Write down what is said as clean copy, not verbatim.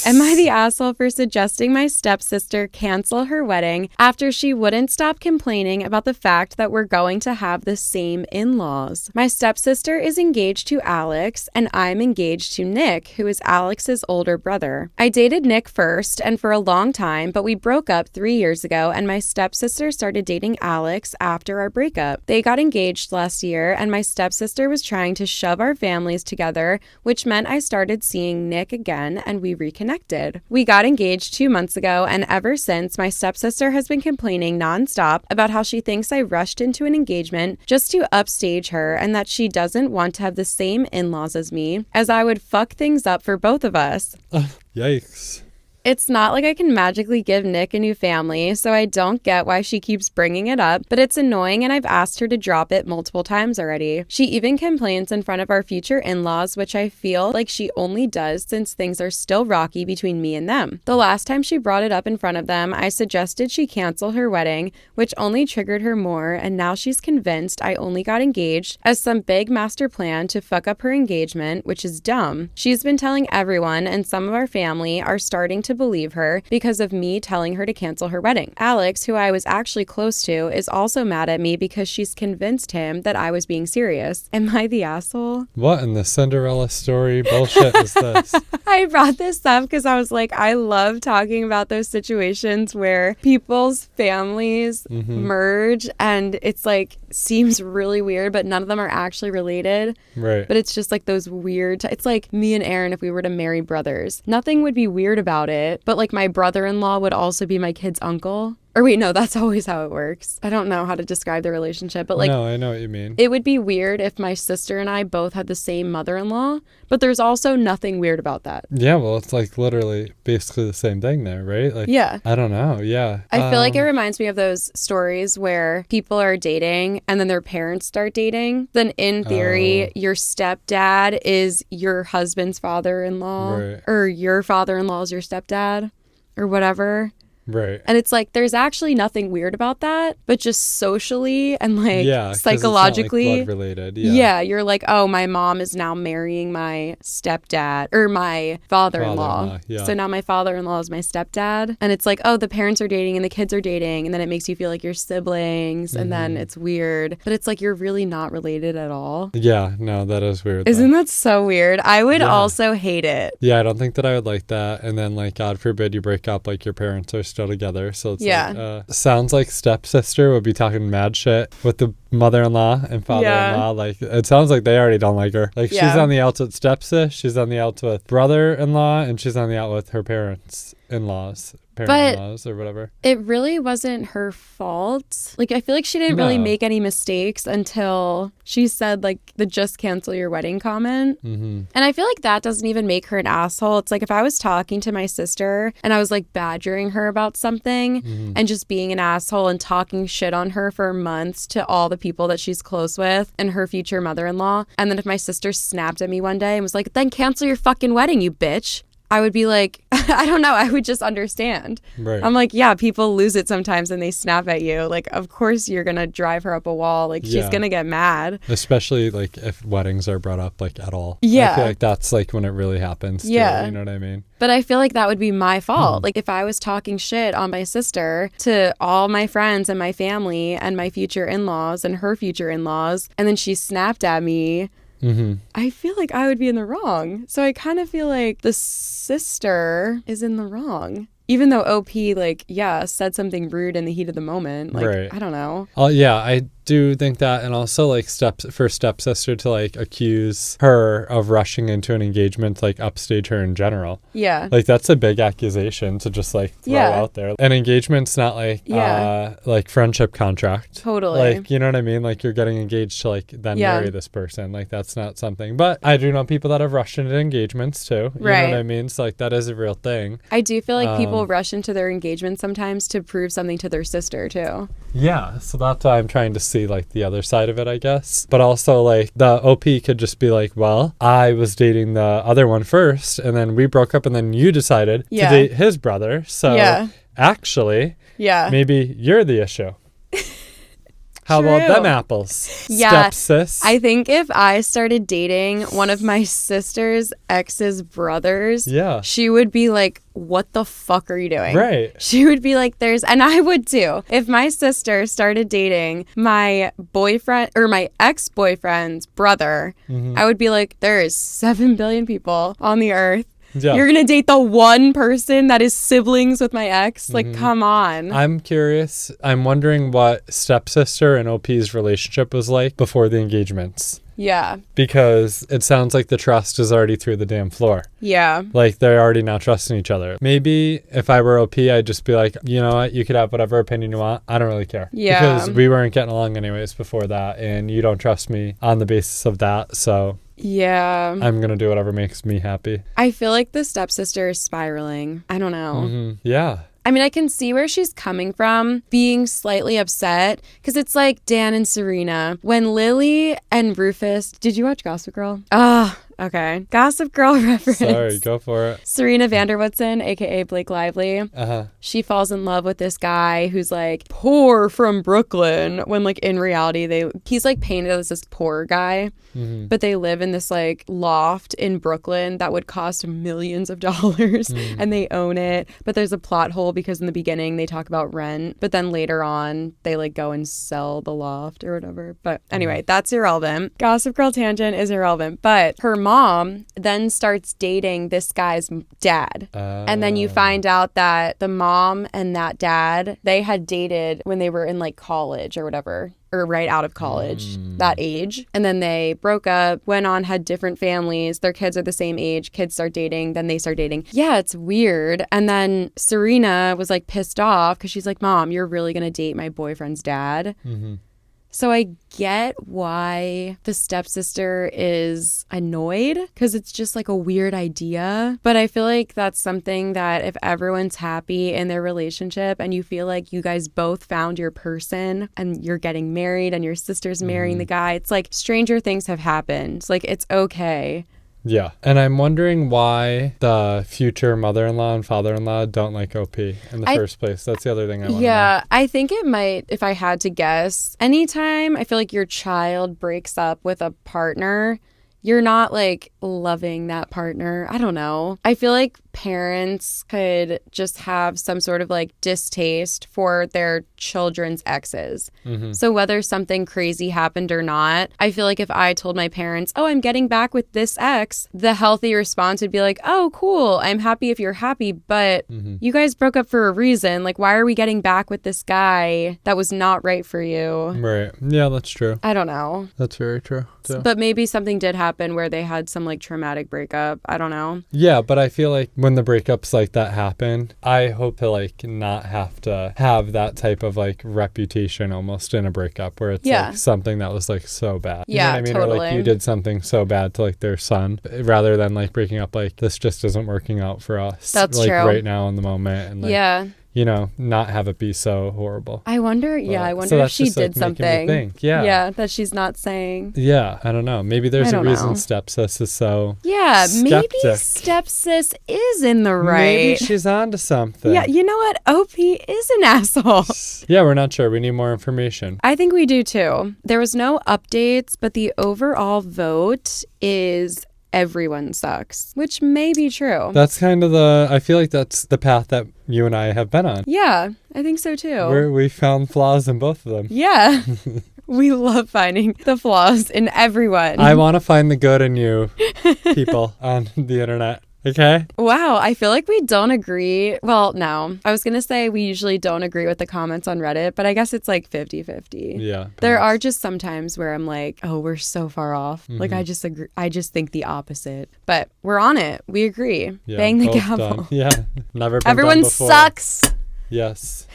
Am I the asshole for suggesting my stepsister cancel her wedding after she wouldn't stop complaining about the fact that we're going to have the same in-laws? My stepsister is engaged to Alex, and I'm engaged to Nick, who is Alex's older brother. I dated Nick first and for a long time, but we broke up 3 years ago, and my stepsister started dating Alex after our breakup. They got engaged last year, and my stepsister was trying to shove our families together, which meant I started seeing Nick again, and we reconnected. We got engaged 2 months ago, and ever since, my stepsister has been complaining nonstop about how she thinks I rushed into an engagement just to upstage her, and that she doesn't want to have the same in-laws as me, as I would fuck things up for both of us. Yikes. It's not like I can magically give Nick a new family, so I don't get why she keeps bringing it up, but it's annoying and I've asked her to drop it multiple times already. She even complains in front of our future in-laws, which I feel like she only does since things are still rocky between me and them. The last time she brought it up in front of them, I suggested she cancel her wedding, which only triggered her more, and now she's convinced I only got engaged as some big master plan to fuck up her engagement, which is dumb. She's been telling everyone, and some of our family are starting to believe her because of me telling her to cancel her wedding. Alex, who I was actually close to, is also mad at me because she's convinced him that I was being serious. Am I the asshole? What in the Cinderella story bullshit is this? I brought this up because I was like, I love talking about those situations where people's families merge and it's like seems really weird, but none of them are actually related. Right. But it's just like those weird, it's like me and Aaron if we were to marry brothers. Nothing would be weird about it, but like my brother-in-law would also be my kid's uncle. Or wait, no, that's always how it works. I don't know how to describe the relationship, but like... No, I know what you mean. It would be weird if my sister and I both had the same mother-in-law, but there's also nothing weird about that. Yeah, well, it's like literally basically the same thing there, right? Like, yeah. I don't know, yeah. I feel like it reminds me of those stories where people are dating and then their parents start dating. Then in theory, your stepdad is your husband's father-in-law, right. Or your father-in-law is your stepdad, or whatever. Right. And it's like, there's actually nothing weird about that, but just socially and like psychologically. It's not like blood related. Yeah. You're like, oh, my mom is now marrying my stepdad or my father-in-law. Yeah. So now my father-in-law is my stepdad. And it's like, oh, the parents are dating and the kids are dating. And then it makes you feel like you're siblings. And then it's weird. But it's like, you're really not related at all. Yeah, no, that is weird. Isn't that so weird? I would also hate it. Yeah, I don't think that I would like that. And then like, God forbid you break up, like your parents are still together, so it's like sounds like stepsister would be talking mad shit with the mother-in-law and father-in-law. Like it sounds like they already don't like her. Like she's on the outs with stepsis, she's on the outs with brother-in-law, and she's on the out with her parents-in-laws. Parent-in-laws or whatever. It really wasn't her fault. Like, I feel like she didn't really make any mistakes until she said, like, the just cancel your wedding comment. And I feel like that doesn't even make her an asshole. It's like if I was talking to my sister and I was, like, badgering her about something and just being an asshole and talking shit on her for months to all the people that she's close with and her future mother-in-law. And then if my sister snapped at me one day and was like, then cancel your fucking wedding, you bitch. I would be like, I don't know. I would just understand. Right. I'm like, yeah, people lose it sometimes and they snap at you. Like, of course you're going to drive her up a wall. Like, she's going to get mad. Especially, like, if weddings are brought up, like, at all. Yeah. I feel like that's, like, when it really happens. Yeah. Too, you know what I mean? But I feel like that would be my fault. Like, if I was talking shit on my sister to all my friends and my family and my future in-laws and her future in-laws, and then she snapped at me, I feel like I would be in the wrong. So I kind of feel like the sister is in the wrong. Even though OP, like, said something rude in the heat of the moment. Like, right. I don't know. Yeah, I do think that. And also, like, for stepsister to, like, accuse her of rushing into an engagement to, like, upstage her in general. Yeah. Like, that's a big accusation to just, like, throw out there. An engagement's not, like friendship contract. Totally. Like, you know what I mean? Like, you're getting engaged to, like, then marry this person. Like, that's not something. But I do know people that have rushed into engagements, too. You know what I mean? So, like, that is a real thing. I do feel like people rush into their engagement sometimes to prove something to their sister, too. Yeah, so that's why I'm trying to see, like, the other side of it, I guess. But also, like, the OP could just be like, well, I was dating the other one first, and then we broke up, and then you decided to date his brother. So, actually, maybe you're the issue. How about them apples? Yeah. Stepsis. I think if I started dating one of my sister's ex's brothers, she would be like, what the fuck are you doing? Right. She would be like, and I would too. If my sister started dating my boyfriend or my ex-boyfriend's brother, I would be like, there is 7 billion people on the earth. Yeah. You're going to date the one person that is siblings with my ex? Like, come on. I'm curious. I'm wondering what stepsister and OP's relationship was like before the engagements. Yeah. Because it sounds like the trust is already through the damn floor. Yeah. Like, they're already not trusting each other. Maybe if I were OP, I'd just be like, you know what? You could have whatever opinion you want. I don't really care. Yeah. Because we weren't getting along anyways before that, and you don't trust me on the basis of that, so... Yeah. I'm going to do whatever makes me happy. I feel like the stepsister is spiraling. I don't know. Yeah. I mean, I can see where she's coming from, being slightly upset, because it's like Dan and Serena. When Lily and Rufus... Did you watch Gossip Girl? Okay. Gossip Girl reference. Sorry, go for it. Serena Vanderwoodson, a.k.a. Blake Lively. She falls in love with this guy who's like poor from Brooklyn, when like in reality, he's like painted as this poor guy, but they live in this like loft in Brooklyn that would cost millions of dollars and they own it. But there's a plot hole because in the beginning they talk about rent, but then later on they like go and sell the loft or whatever. But anyway, that's irrelevant. Gossip Girl tangent is irrelevant, but her mom then starts dating this guy's dad. And then you find out that the mom and that dad, they had dated when they were in like college or whatever, or right out of college, that age. And then they broke up, went on, had different families. Their kids are the same age. Kids start dating, then they start dating. Yeah, it's weird. And then Serena was like pissed off because she's like, Mom, you're really going to date my boyfriend's dad? So I get why the stepsister is annoyed, because it's just like a weird idea. But I feel like that's something that if everyone's happy in their relationship and you feel like you guys both found your person and you're getting married and your sister's marrying the guy, it's like stranger things have happened. Like, it's okay. Yeah. And I'm wondering why the future mother-in-law and father-in-law don't like OP in the first place. That's the other thing I want to know. I think it might, if I had to guess, anytime I feel like your child breaks up with a partner, you're not like loving that partner. I don't know. I feel like parents could just have some sort of like distaste for their children's exes. So whether something crazy happened or not, I feel like if I told my parents, oh, I'm getting back with this ex, the healthy response would be like, oh, cool. I'm happy if you're happy, but you guys broke up for a reason. Like, why are we getting back with this guy that was not right for you? Right. Yeah, that's true. I don't know. That's very true. Too. But maybe something did happen where they had some like traumatic breakup. I don't know. Yeah, but I feel like when the breakups like that happen, I hope to like not have to have that type of like reputation almost in a breakup where it's like something that was like so bad. You know what I mean? Totally. Or like you did something so bad to like their son, rather than like breaking up like this just isn't working out for us. That's like true. Right now in the moment. And like, you know, not have it be so horrible. I wonder, I wonder if she did something. Yeah, that she's not saying. Yeah, I don't know. Maybe there's a reason stepsis is so skeptic. Maybe stepsis is in the right. Maybe she's onto something. Yeah, you know what? OP is an asshole. Yeah, we're not sure. We need more information. I think we do too. There was no updates, but the overall vote is everyone sucks, which may be true. That's kind of I feel like that's the path that you and I have been on. Yeah, I think so too. We found flaws in both of them. Yeah. We love finding the flaws in everyone. I want to find the good in you, people on the internet. Okay. Wow, I feel like we don't agree. Well, no. I was going to say we usually don't agree with the comments on Reddit, but I guess it's like 50-50. Yeah. There are just some times where I'm like, oh, we're so far off. Like, I just agree. I just think the opposite. But we're on it. We agree. Yeah, bang the gavel. Done. Yeah. Never been Everyone done before. sucks. Yes.